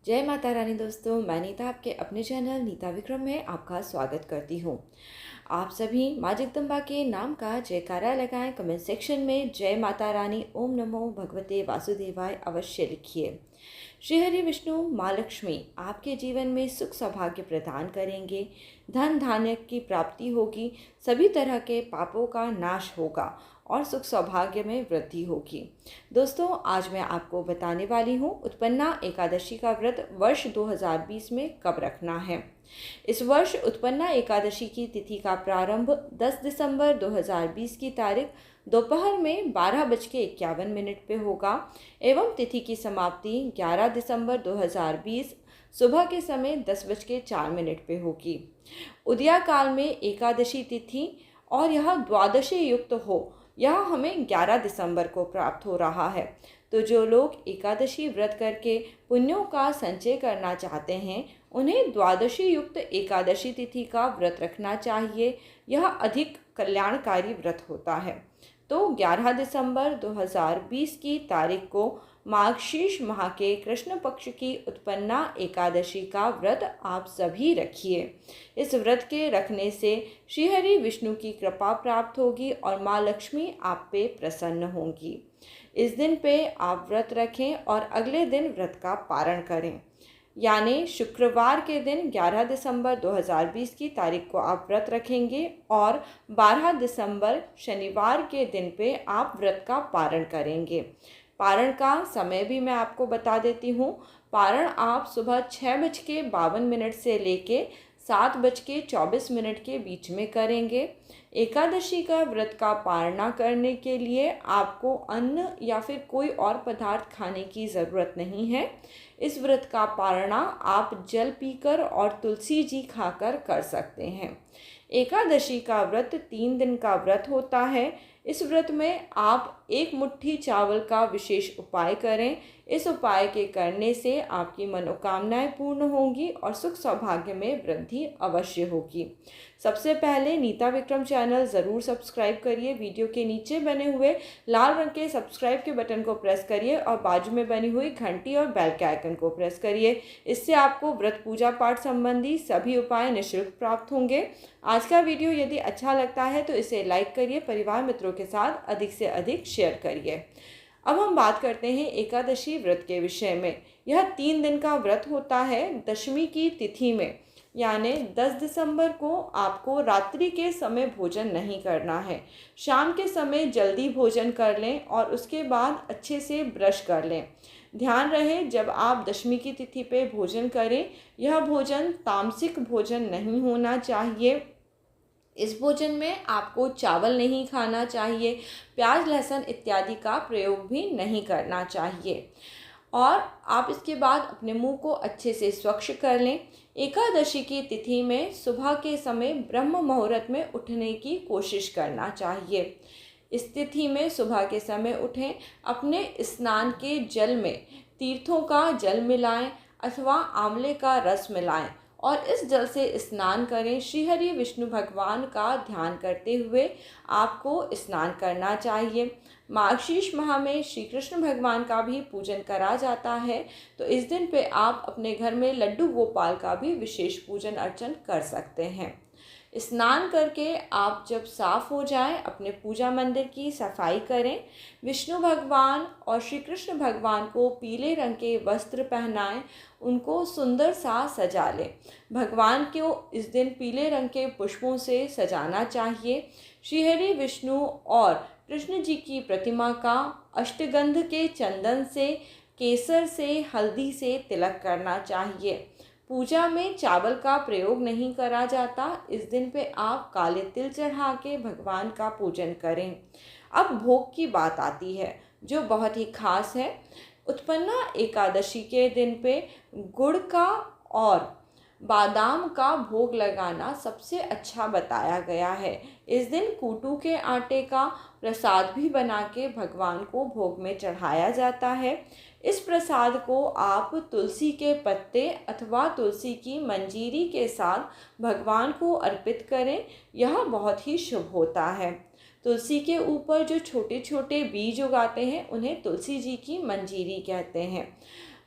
जय माता रानी दोस्तों, मैं नीता आपके अपने चैनल नीता विक्रम में आपका स्वागत करती हूँ। आप सभी माँ जगदम्बा के नाम का जयकारा लगाएं। कमेंट सेक्शन में जय माता रानी, ओम नमो भगवते वासुदेवाय अवश्य लिखिए। श्री हरि विष्णु माँ लक्ष्मी आपके जीवन में सुख सौभाग्य प्रदान करेंगे। धन धान्य की प्राप्ति होगी, सभी तरह के पापों का नाश होगा और सुख सौभाग्य में वृद्धि होगी। दोस्तों, आज मैं आपको बताने वाली हूँ उत्पन्ना एकादशी का व्रत वर्ष 2020 में कब रखना है। इस वर्ष उत्पन्ना एकादशी की तिथि का प्रारंभ 10 दिसंबर 2020 की तारीख दोपहर में 12:51 पे होगा एवं तिथि की समाप्ति 11 दिसंबर 2020 सुबह के समय 10:04 पे होगी। उदया काल में एकादशी तिथि और यह द्वादशी युक्त हो, यह हमें 11 दिसंबर को प्राप्त हो रहा है। तो जो लोग एकादशी व्रत करके पुण्यों का संचय करना चाहते हैं, उन्हें द्वादशी युक्त एकादशी तिथि का व्रत रखना चाहिए। यह अधिक कल्याणकारी व्रत होता है। तो 11 दिसंबर 2020 की तारीख को मार्गशीर्ष माह के कृष्ण पक्ष की उत्पन्ना एकादशी का व्रत आप सभी रखिए। इस व्रत के रखने से श्रीहरि विष्णु की कृपा प्राप्त होगी और माँ लक्ष्मी आप पे प्रसन्न होंगी। इस दिन पे आप व्रत रखें और अगले दिन व्रत का पारण करें। यानी शुक्रवार के दिन 11 दिसंबर 2020 की तारीख को आप व्रत रखेंगे और 12 दिसंबर शनिवार के दिन पे आप व्रत का पारण करेंगे। पारण का समय भी मैं आपको बता देती हूँ। पारण आप सुबह 6:52 से लेके 7:24 के बीच में करेंगे। एकादशी का व्रत का पारणा करने के लिए आपको अन्न या फिर कोई और पदार्थ खाने की ज़रूरत नहीं है। इस व्रत का पारणा आप जल पीकर और तुलसी जी खाकर कर सकते हैं। एकादशी का व्रत 3 दिन का व्रत होता है। इस व्रत में आप 1 मुट्ठी चावल का विशेष उपाय करें। इस उपाय के करने से आपकी मनोकामनाएं पूर्ण होंगी और सुख सौभाग्य में वृद्धि अवश्य होगी। सबसे पहले नीता विक्रम चैनल ज़रूर सब्सक्राइब करिए। वीडियो के नीचे बने हुए लाल रंग के सब्सक्राइब के बटन को प्रेस करिए और बाजू में बनी हुई घंटी और बेल के आइकन को प्रेस करिए। इससे आपको व्रत पूजा पाठ संबंधी सभी उपाय निःशुल्क प्राप्त होंगे। आज का वीडियो यदि अच्छा लगता है तो इसे लाइक करिए, परिवार मित्रों के साथ अधिक से अधिक शेयर करिए। अब हम बात करते हैं एकादशी व्रत के विषय में। यह 3 दिन का व्रत होता है। दशमी की तिथि में यानी 10 दिसंबर को आपको रात्रि के समय भोजन नहीं करना है। शाम के समय जल्दी भोजन कर लें और उसके बाद अच्छे से ब्रश कर लें। ध्यान रहे, जब आप दशमी की तिथि पे भोजन करें, यह भोजन तामसिक भोजन नहीं होना चाहिए। इस भोजन में आपको चावल नहीं खाना चाहिए, प्याज लहसुन इत्यादि का प्रयोग भी नहीं करना चाहिए और आप इसके बाद अपने मुंह को अच्छे से स्वच्छ कर लें। एकादशी की तिथि में सुबह के समय ब्रह्म मुहूर्त में उठने की कोशिश करना चाहिए। इस तिथि में सुबह के समय उठें, अपने स्नान के जल में तीर्थों का जल मिलाएं अथवा आंवले का रस मिलाएं और इस जल से स्नान करें। श्री हरि विष्णु भगवान का ध्यान करते हुए आपको स्नान करना चाहिए। मार्गशीर्ष माह में श्री कृष्ण भगवान का भी पूजन करा जाता है, तो इस दिन पे आप अपने घर में लड्डू गोपाल का भी विशेष पूजन अर्चन कर सकते हैं। स्नान करके आप जब साफ हो जाएं, अपने पूजा मंदिर की सफाई करें। विष्णु भगवान और श्री कृष्ण भगवान को पीले रंग के वस्त्र पहनाएं, उनको सुंदर सा सजा लें। भगवान को इस दिन पीले रंग के पुष्पों से सजाना चाहिए। श्रीहरि विष्णु और कृष्ण जी की प्रतिमा का अष्टगंध के चंदन से, केसर से, हल्दी से तिलक करना चाहिए। पूजा में चावल का प्रयोग नहीं करा जाता। इस दिन पे आप काले तिल चढ़ा के भगवान का पूजन करें। अब भोग की बात आती है जो बहुत ही खास है। उत्पन्ना एकादशी के दिन पे गुड़ का और बादाम का भोग लगाना सबसे अच्छा बताया गया है। इस दिन कूटू के आटे का प्रसाद भी बना के भगवान को भोग में चढ़ाया जाता है। इस प्रसाद को आप तुलसी के पत्ते अथवा तुलसी की मंजीरी के साथ भगवान को अर्पित करें। यह बहुत ही शुभ होता है। तुलसी के ऊपर जो छोटे छोटे बीज उगाते हैं उन्हें तुलसी जी की मंजीरी कहते हैं।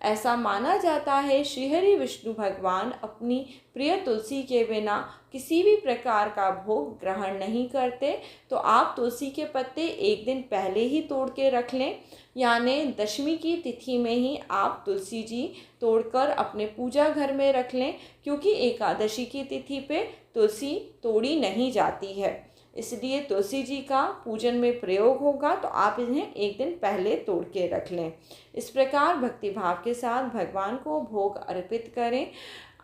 ऐसा माना जाता है श्रीहरि विष्णु भगवान अपनी प्रिय तुलसी के बिना किसी भी प्रकार का भोग ग्रहण नहीं करते। तो आप तुलसी के पत्ते एक दिन पहले ही तोड़ के रख लें, यानी दशमी की तिथि में ही आप तुलसी जी तोड़कर अपने पूजा घर में रख लें, क्योंकि एकादशी की तिथि पे तुलसी तोड़ी नहीं जाती है, इसलिए तुलसी जी का पूजन में प्रयोग होगा। तो आप इन्हें एक दिन पहले तोड़ के रख लें। इस प्रकार भक्तिभाव के साथ भगवान को भोग अर्पित करें।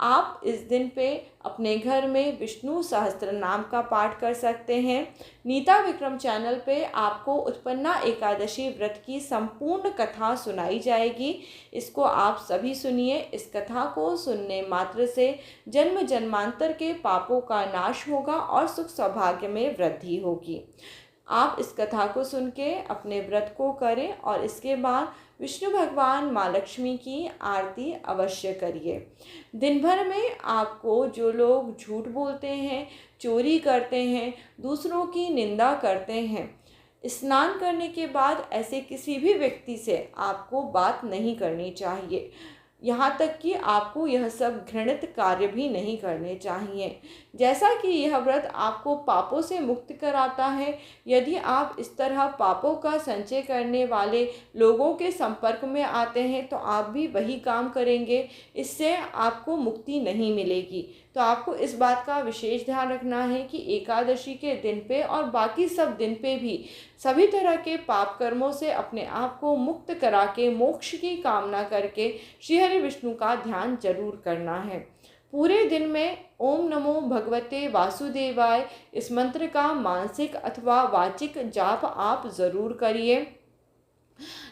आप इस दिन पे अपने घर में विष्णु सहस्त्र नाम का पाठ कर सकते हैं। नीता विक्रम चैनल पे आपको उत्पन्ना एकादशी व्रत की संपूर्ण कथा सुनाई जाएगी। इसको आप सभी सुनिए। इस कथा को सुनने मात्र से जन्म जन्मांतर के पापों का नाश होगा और सुख सौभाग्य में वृद्धि होगी। आप इस कथा को सुन के अपने व्रत को करें और इसके बाद विष्णु भगवान माँ लक्ष्मी की आरती अवश्य करिए। दिन भर में आपको जो लोग झूठ बोलते हैं, चोरी करते हैं, दूसरों की निंदा करते हैं, स्नान करने के बाद ऐसे किसी भी व्यक्ति से आपको बात नहीं करनी चाहिए। यहाँ तक कि आपको यह सब घृणित कार्य भी नहीं करने चाहिए। जैसा कि यह व्रत आपको पापों से मुक्त कराता है, यदि आप इस तरह पापों का संचय करने वाले लोगों के संपर्क में आते हैं तो आप भी वही काम करेंगे, इससे आपको मुक्ति नहीं मिलेगी। तो आपको इस बात का विशेष ध्यान रखना है कि एकादशी के दिन पे और बाकी सब दिन पे भी सभी तरह के पाप कर्मों से अपने आप को मुक्त करा के मोक्ष की कामना करके श्री हरि विष्णु का ध्यान जरूर करना है। पूरे दिन में ओम नमो भगवते वासुदेवाय इस मंत्र का मानसिक अथवा वाचिक जाप आप ज़रूर करिए।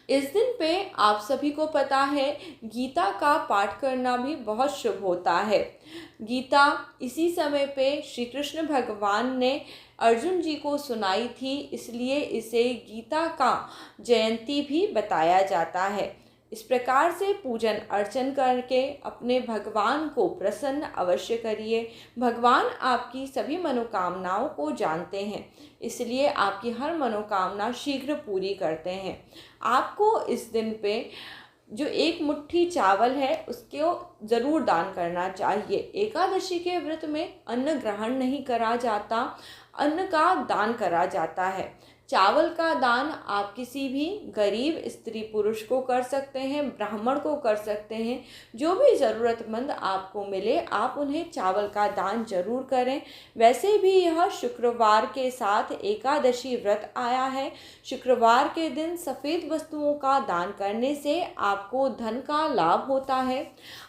इस दिन पे आप सभी को पता है गीता का पाठ करना भी बहुत शुभ होता है। गीता इसी समय पे श्री कृष्ण भगवान ने अर्जुन जी को सुनाई थी, इसलिए इसे गीता का जयंती भी बताया जाता है। इस प्रकार से पूजन अर्चन करके अपने भगवान को प्रसन्न अवश्य करिए। भगवान आपकी सभी मनोकामनाओं को जानते हैं, इसलिए आपकी हर मनोकामना शीघ्र पूरी करते हैं। आपको इस दिन पे जो एक मुट्ठी चावल है उसको ज़रूर दान करना चाहिए। एकादशी के व्रत में अन्न ग्रहण नहीं करा जाता, अन्न का दान करा जाता है। चावल का दान आप किसी भी गरीब स्त्री पुरुष को कर सकते हैं, ब्राह्मण को कर सकते हैं। जो भी ज़रूरतमंद आपको मिले आप उन्हें चावल का दान जरूर करें। वैसे भी यह शुक्रवार के साथ एकादशी व्रत आया है। शुक्रवार के दिन सफ़ेद वस्तुओं का दान करने से आपको धन का लाभ होता है।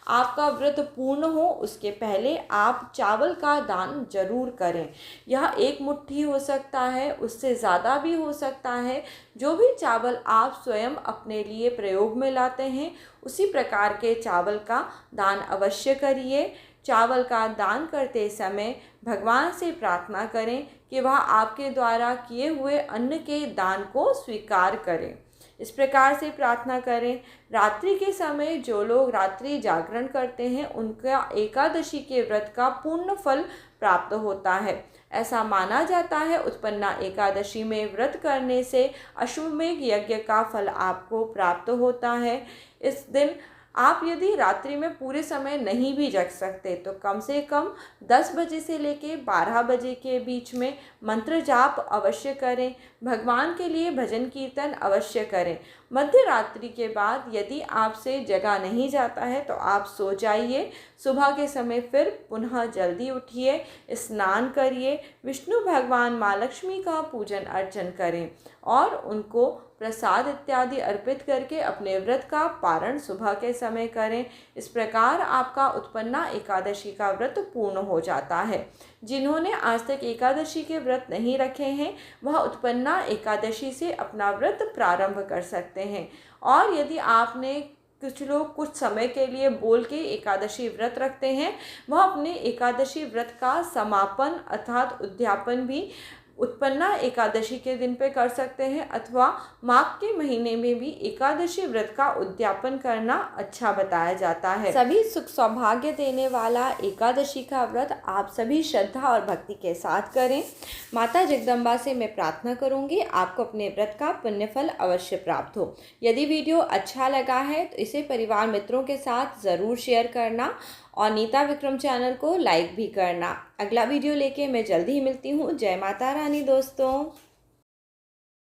आपका व्रत पूर्ण हो उसके पहले आप चावल का दान जरूर करें। यह एक मुट्ठी हो सकता है, उससे ज़्यादा भी हो सकता है। जो भी चावल आप स्वयं अपने लिए प्रयोग में लाते हैं उसी प्रकार के चावल का दान अवश्य करिए। चावल का दान करते समय भगवान से प्रार्थना करें कि वह आपके द्वारा किए हुए अन्न के दान को स्वीकार करें। इस प्रकार से प्रार्थना करें। रात्रि के समय जो लोग रात्रि जागरण करते हैं उनका एकादशी के व्रत का पूर्ण फल प्राप्त होता है। ऐसा माना जाता है उत्पन्ना एकादशी में व्रत करने से अश्वमेध यज्ञ का फल आपको प्राप्त होता है। इस दिन आप यदि रात्रि में पूरे समय नहीं भी जग सकते तो कम से कम 10 बजे से लेके 12 बजे के बीच में मंत्र जाप अवश्य करें। भगवान के लिए भजन कीर्तन अवश्य करें। मध्य रात्रि के बाद यदि आपसे जगा नहीं जाता है तो आप सो जाइए। सुबह के समय फिर पुनः जल्दी उठिए, स्नान करिए, विष्णु भगवान माँ लक्ष्मी का पूजन अर्चन करें और उनको प्रसाद इत्यादि अर्पित करके अपने व्रत का पारण सुबह के समय करें। इस प्रकार आपका उत्पन्ना एकादशी का व्रत पूर्ण हो जाता है। जिन्होंने आज तक एकादशी के व्रत नहीं रखे हैं वह उत्पन्ना एकादशी से अपना व्रत प्रारंभ कर सकते हैं। और यदि आपने कुछ लोग कुछ समय के लिए बोल के एकादशी व्रत रखते हैं, वह अपने एकादशी व्रत का समापन अर्थात उद्यापन भी उत्पन्ना एकादशी के दिन पे कर सकते हैं, अथवा माघ के महीने में भी एकादशी व्रत का उद्यापन करना अच्छा बताया जाता है। सभी सुख सौभाग्य देने वाला एकादशी का व्रत आप सभी श्रद्धा और भक्ति के साथ करें। माता जगदम्बा से मैं प्रार्थना करूंगी आपको अपने व्रत का पुण्य फल अवश्य प्राप्त हो। यदि वीडियो अच्छा लगा है तो इसे परिवार मित्रों के साथ ज़रूर शेयर करना और नीता विक्रम चैनल को लाइक भी करना। अगला वीडियो लेके मैं जल्दी ही मिलती हूँ। जय माता रानी दोस्तों।